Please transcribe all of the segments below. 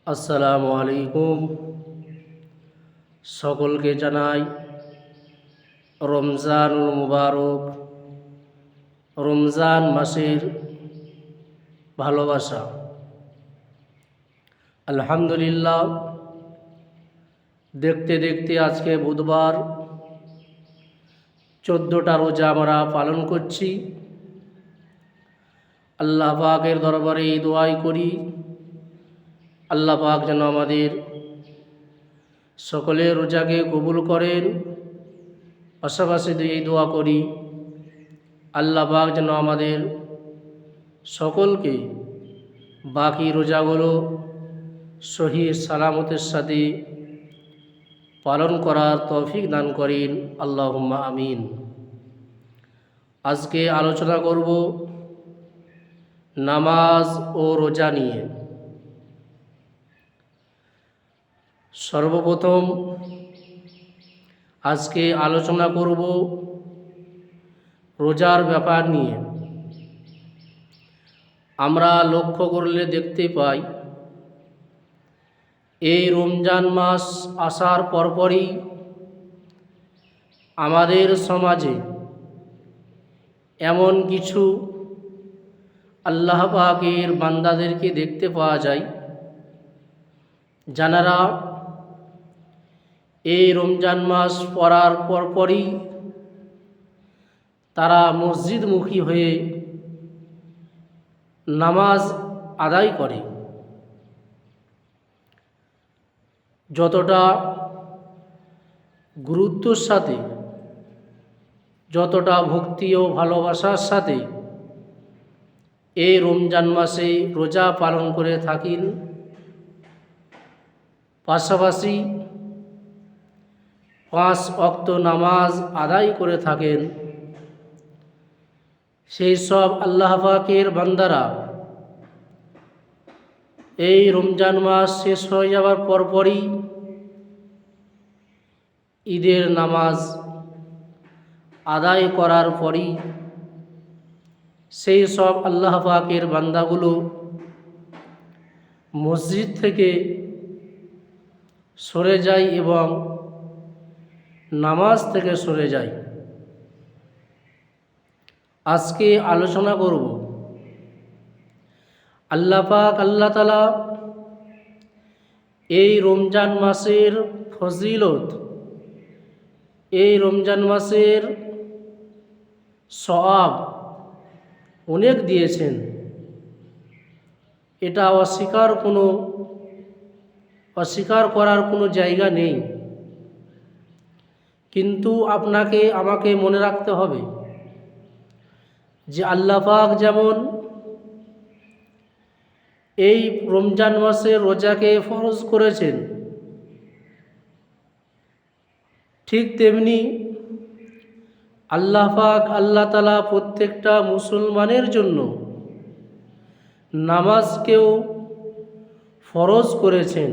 আসসালামু আলাইকুম। সকলকে জানাই রমজানুল মুবারক, রমজান মাসের ভালোবাসা। আলহামদুলিল্লাহ, দেখতে দেখতে আজকে বুধবার 14টা রোজা আমরা পালন করছি। আল্লাহ পাকের দরবারে এই দোয়াই করি, আল্লাহ পাক যেন আমাদের সকলের রোজাকে কবুল করেন। পাশাপাশি এই দোয়া করি আল্লাহ পাক যেন আমাদের সকলকে বাকি রোজাগুলো সহি সালামতের সাথে পালন করার তৌফিক দান করেন, আল্লাহুম্মা আমিন। আজকে আলোচনা করব নামাজ ও রোজা নিয়ে। সর্বপ্রথম আজকে আলোচনা করব রোজার ব্যাপার নিয়ে। আমরা লক্ষ্য করলে দেখতে পাই, এই রমজান মাস আসার পরপরই আমাদের সমাজে এমন কিছু আল্লাহ পাকের বান্দাদেরকে দেখতে পাওয়া যায়, যারা এই রমজান মাস পড়ার পরপরই তারা মসজিদমুখী হয়ে নামাজ আদায় করে। যতটা গুরুত্বর সাথে, যতটা ভক্তি ও ভালোবাসার সাথে এই রমজান মাসে রোজা পালন করে থাকেন, পাশাপাশি 5 ওয়াক্ত নামাজ আদায় করে থাকেন, সেই সব আল্লাহ পাকের বান্দারা এই রমজান মাস শেষ হয়ে যাওয়ার পরপরই ঈদের নামাজ আদায় করার পরই সেই সব আল্লাহ পাকের বান্দাগুলো মসজিদ থেকে সরে যায় এবং নামাজ থেকে সরে যায়। আজকে আলোচনা করব আল্লাহ পাক আল্লাহ তাআলা এই রমজান মাসের ফজিলত, এই রমজান মাসের সওয়াব অনেক দিয়েছেন। এটা অস্বীকার করার কোনো জায়গা নেই। কিন্তু আপনাকে আমাকে মনে রাখতে হবে যে আল্লাহ পাক যেমন এই রমজান মাসে রোজাকে ফরজ করেছেন, ঠিক তেমনি আল্লাহ পাক আল্লাহ তাআলা প্রত্যেকটা মুসলমানের জন্য নামাজকেও ফরজ করেছেন।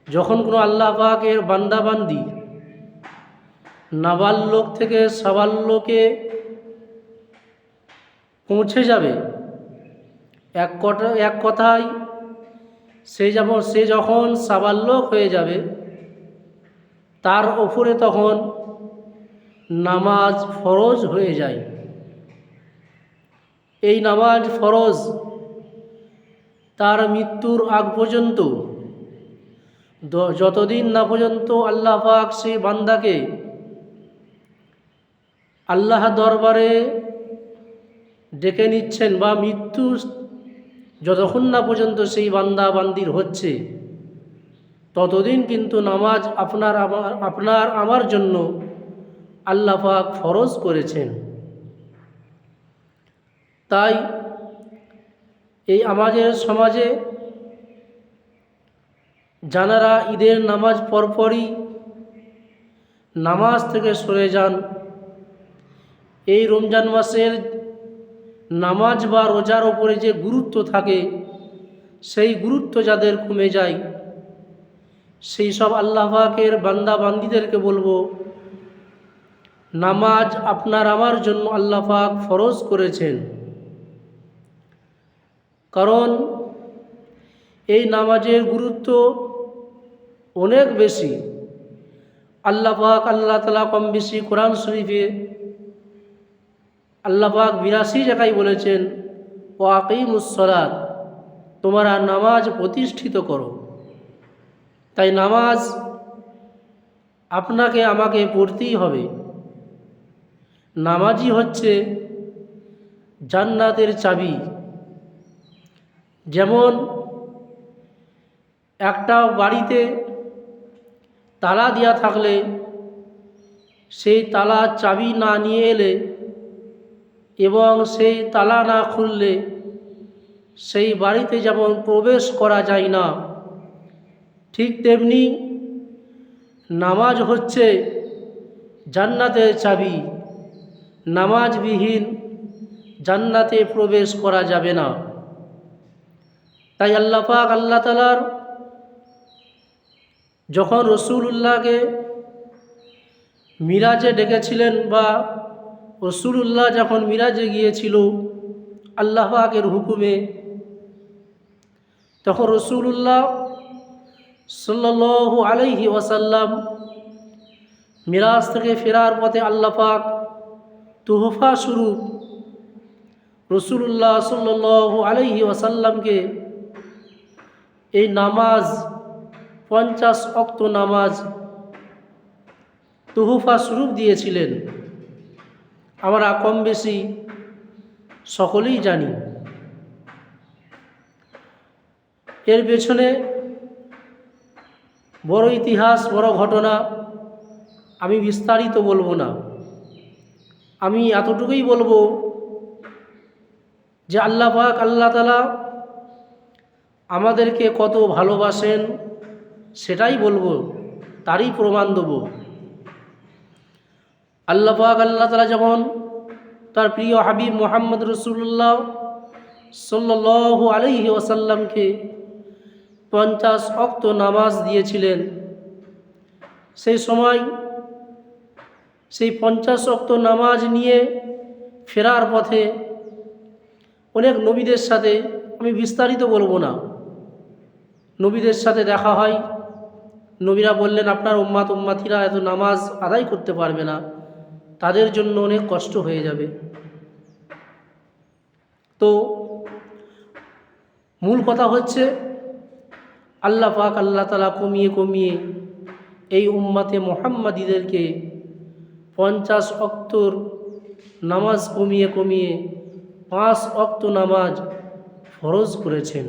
যখন কোনো আল্লাহ পাকের বান্দাবান্দি নাবালক থেকে সাবালকে পৌঁছে যাবে, এক কথায় সে যখন সাবালক হয়ে যাবে, তার ওপরে তখন নামাজ ফরজ হয়ে যায়। এই নামাজ ফরজ তার মৃত্যুর আগ পর্যন্ত, যতদিন না পর্যন্ত আল্লাহ পাক সেই বান্দাকে আল্লাহ দরবারে ডেকে নিচ্ছেন, বা মৃত্যু যতক্ষণ না পর্যন্ত সেই বান্দা বান্দির হচ্ছে, ততদিন কিন্তু নামাজ আপনার আমার জন্য আল্লাহ পাক ফরজ করেছেন। তাই এই আমাদের সমাজে যারা ঈদের নামাজ পরপরই নামাজ থেকে সরে যান, এই রমজান মাসের নামাজ বা রোজার ওপরে যে গুরুত্ব থাকে, সেই গুরুত্ব যাদের কমে যায়, সেই সব আল্লাহ পাকের বান্দা বান্দিদেরকে বলবো, নামাজ আপনার আমার জন্য আল্লাহ পাক ফরজ করেছেন। কারণ এই নামাজের গুরুত্ব অনেক বেশি। আল্লাহ পাক আল্লাহ তাআলা কম বেশি কোরআন শরীফে আল্লাহ পাক ৮২ জায়গায় বলেছেন, ওয়া আকিমুস সালাত, তোমরা নামাজ প্রতিষ্ঠিত করো। তাই নামাজ আপনাকে আমাকে পড়তেই হবে। নামাজই হচ্ছে জান্নাতের চাবি। যেমন একটা বাড়িতে তালা দেওয়া থাকলে সেই তালার চাবি না নিয়ে এলে এবং সেই তালা না খুললে সেই বাড়িতে যেমন প্রবেশ করা যায় না, ঠিক তেমনি নামাজ হচ্ছে জান্নাতের চাবি। নামাজবিহীন জান্নাতে প্রবেশ করা যাবে না। তাই আল্লাহ পাক আল্লাহ তাআলার যখন রসুলুল্লাহকে মিরাজে ডেকেছিলেন বা রসুলুল্লাহ যখন মিরাজে গিয়েছিল আল্লাহ পাকের হুকুমে, তখন রসুলুল্লাহ সাল্লাল্লাহু আলাইহি ওয়াসাল্লাম মিরাজ থেকে ফেরার পথে আল্লাহ পাক তোহফা স্বরূপ রসুলুল্লাহ সাল্লাল্লাহু আলাইহি ওয়াসাল্লামকে এই নামাজ 50 ওয়াক্ত নামাজ তোহফা স্বরূপ দিয়েছিলেন। আমরা কম বেশি সকলেই জানি। এর পেছনে বড় ইতিহাস, বড় ঘটনা, আমি বিস্তারিত বলবো না। আমি এতটুকুই বলবো যে আল্লাহ পাক আল্লাহ তাআলা আমাদেরকে কত ভালোবাসেন সেটাই বলবো, তারই প্রমাণ দেব। আল্লাহ পাক আল্লাহ তাআলা যেমন তার প্রিয় হাবিব মুহাম্মদ রাসূলুল্লাহ সাল্লাল্লাহু আলাইহি ওয়াসাল্লামকে 50 ওয়াক্ত নামাজ দিয়েছিলেন, সেই সময় সেই 50 ওয়াক্ত নামাজ নিয়ে ফেরার পথে অনেক নবীদের সাথে, আমি বিস্তারিত বলবো না, নবীদের সাথে দেখা হয়। নবীরা বললেন, আপনার উম্মাতিরা এত নামাজ আদায় করতে পারবে না, তাদের জন্য অনেক কষ্ট হয়ে যাবে। তো মূল কথা হচ্ছে আল্লাহ পাক আল্লাহ তাআলা কমিয়ে কমিয়ে এই উম্মতে মুহাম্মাদীদেরকে 50 ওয়াক্তর নামাজ কমিয়ে কমিয়ে 5 ওয়াক্ত নামাজ ফরজ করেছেন।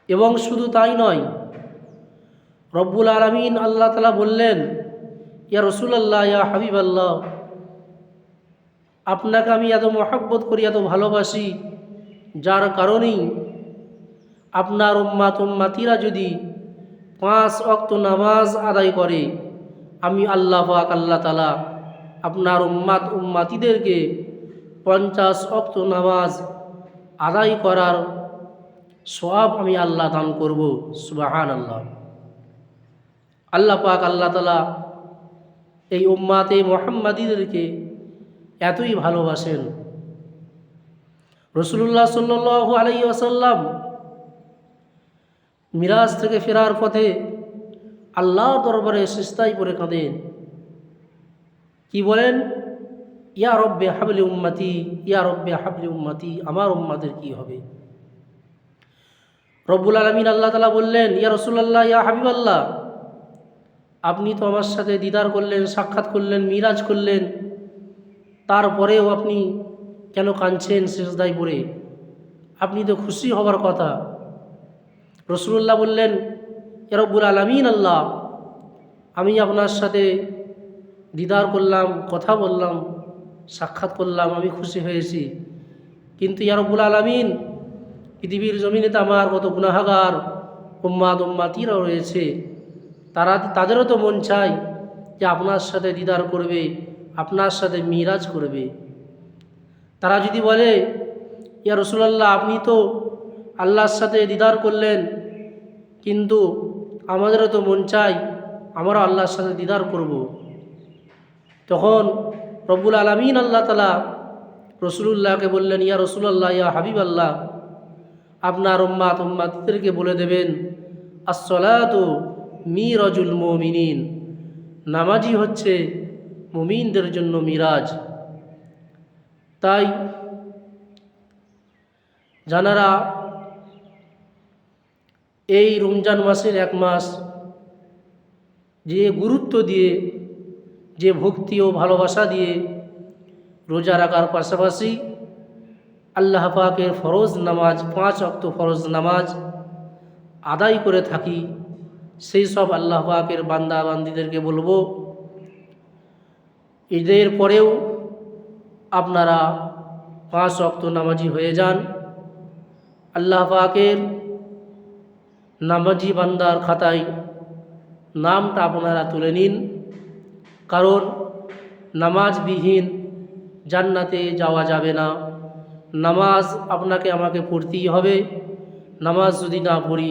এবং শুধু তাই নয়, রব্বুল আলামিন আল্লাহ তাআলা বললেন, ইয়া রাসূলুল্লাহ, ইয়া হাবিবাল্লাহ, আপনাকে আমি এত মহব্বত করি, এত ভালোবাসি, যার কারণেই আপনার উম্মাতিরা যদি 5 ওয়াক্ত নামাজ আদায় করে, আমি আল্লাহ পাক আল্লাহ তাআলা আপনার উম্মাতিদেরকে 50 ওয়াক্ত নামাজ আদায় করার সওয়াব আমি আল্লাহ দান করব। সুবহানাল্লাহ। আল্লাহ পাক আল্লাহ তাআলা এই উম্মাতে মুহাম্মাদীদেরকে এতই ভালোবাসেন। রাসূলুল্লাহ সাল্লাল্লাহু আলাইহি ওয়াসাল্লাম মিরাজ থেকে ফেরার পথে আল্লাহর দরবারে সিজদায় পড়ে কাঁদেন। কি বলেন? ইয়া রব্বে হাবলি উম্মতি, ইয়া রব্বে হাবলি উম্মতি, আমার উম্মাদের কি হবে? রব্বুল আলামিন আল্লাহ তাআলা বললেন, ইয়া রাসূলুল্লাহ, ইয়া হাবিবাল্লাহ, আপনি তো আমার সাথে দিদার করলেন, সাক্ষাৎ করলেন, মিরাজ করলেন, তারপরেও আপনি কেন কাঁদছেন সিজদায় পড়ে? আপনি তো খুশি হবার কথা। রাসূলুল্লাহ বললেন, ইয়া রব্বুল আলামিন আল্লাহ, আমি আপনার সাথে দিদার করলাম, কথা বললাম, সাক্ষাৎ করলাম, আমি খুশি হয়েছি, কিন্তু ইয়া রব্বুল আলামিন, পৃথিবীর জমিনে তো আমার কত গুনাহগার উম্মাতিরা রয়েছে, তাদেরও তো মন চায় যে আপনার সাথে দিদার করবে, আপনার সাথে মিরাজ করবে। তারা যদি বলে, ইয়া রাসূলুল্লাহ, আপনি তো আল্লাহর সাথে দিদার করলেন, কিন্তু আমাদেরও তো মন চাই আমরা আল্লাহর সাথে দিদার করব, তখন রব্বুল আলামিন আল্লাহ তাআলা রাসূলুল্লাহকে বললেন, ইয়া রাসূলুল্লাহ, ইয়া হাবিবাল্লাহ, আপনার উম্মাতদেরকে বলে দেবেন, আসসালাতু মিরাজুল মুমিনিন, নামাজই হচ্ছে মুমিনদের জন্য মিরাজ। তাই যারা এই রমজান মাসের এক মাস যে গুরুত্ব দিয়ে, যে ভক্তি ও ভালোবাসা দিয়ে রোজা রাখার পাশাপাশি আল্লাহ পাকের ফরজ নামাজ 5 ওয়াক্ত ফরজ নামাজ আদায় করে থাকি, সেই সব আল্লাহ পাকের বান্দা বান্দীদেরকে বলবো, ঈদের পরেও আপনারা 5 ওয়াক্ত নামাজি হয়ে যান। আল্লাহ পাকের নামাজি বান্দার খাতায় নামটা আপনারা তুলে নিন, কারণ নামাজবিহীন জান্নাতে যাওয়া যাবে না। নামাজ আপনাকে আমাকে পড়তেই হবে। নামাজ যদি না পড়ি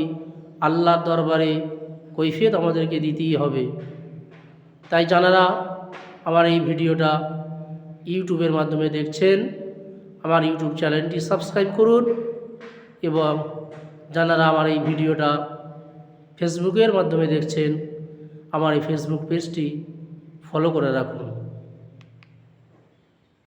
আল্লাহর দরবারে কৈফিয়ত আমাদেরকে দিতেই হবে। তাই যারা আমার এই ভিডিওটা ইউটিউবের মাধ্যমে দেখছেন, আমার ইউটিউব চ্যানেলটি সাবস্ক্রাইব করুন, এবং যারা আমার এই ভিডিওটা ফেসবুকের মাধ্যমে দেখছেন, আমার এই ফেসবুক পেজটি ফলো করে রাখুন।